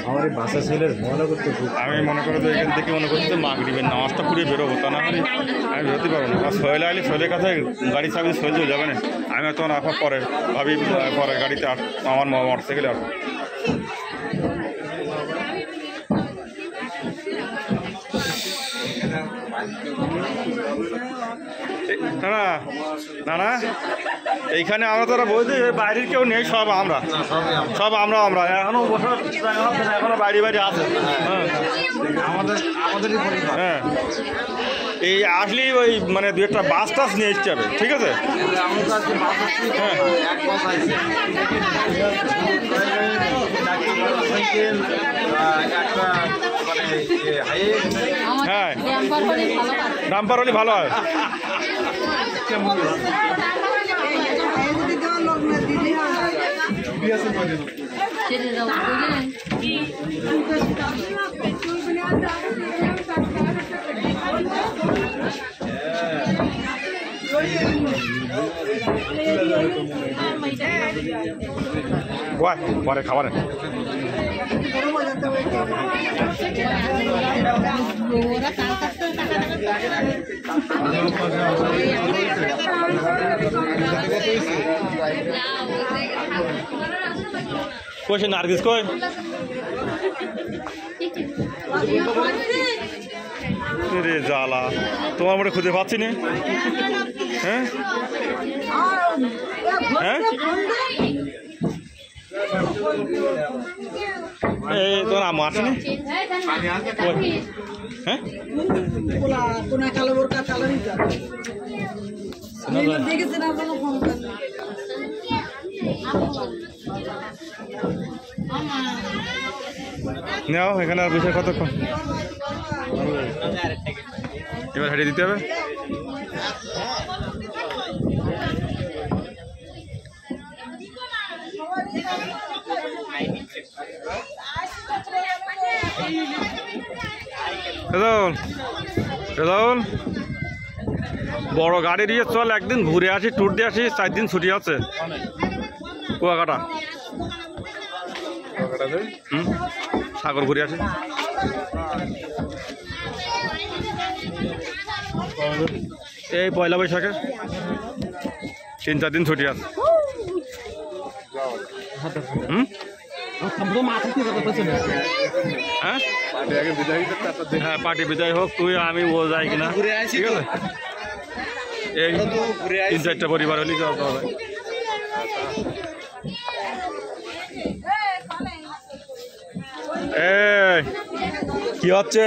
আমার বাসা ছেলের মনে করতে আমি মনে করি তো এখান থেকে মনে করছি মাগরিবের নামাজটা পুড়ে বেরোবো তা না হলে আমি বেরোতে পারবো না। সোহেল আইলে সোহেলের কাছে গাড়ি চাবি সোহেল চলে যাবে না, আমি তখন আসার পরে ভাবি পরের গাড়িতে আমার মোটরসাইকেলে আসবো। না না না এইখানে আমরা তো বলছি বাইরের কেউ নেই, সব আমরা এখনো বসে এখনো বাইরে আছে। হ্যাঁ এই আসলেই ওই মানে দু একটা বাস টাস নিয়ে আসতে হবে, ঠিক আছে? হ্যাঁ ডাম্পার হলে ভালো হয়। পরে খাবারে কই সে নার্গিস কই? রে জ্বালা, তোমার মনে খুঁজে পাচ্ছি না। হ্যাঁ হ্যাঁ এই তোমার আম্মু আসেনি? হ্যাঁ নাও এখানে আর বিষয় কতক্ষণ এবার হারিয়ে দিতে হবে। বড় গাড়ি দিয়ে চল একদিন ঘুরে আসি, ট্যুর দিয়ে আসি, 4 দিন ছুটি আছে। কুয়াকাটা সাগর ঘুরে আসি। এই পয়লা বৈশাখে 3-4 দিন ছুটি আছে। হ্যাঁ পার্টি বিদায় হোক, তুই আমি ও যাই কিনা, ঠিক আছে? এই 3-4টা পরিবার হলেই যাওয়া হবে। কি হচ্ছে?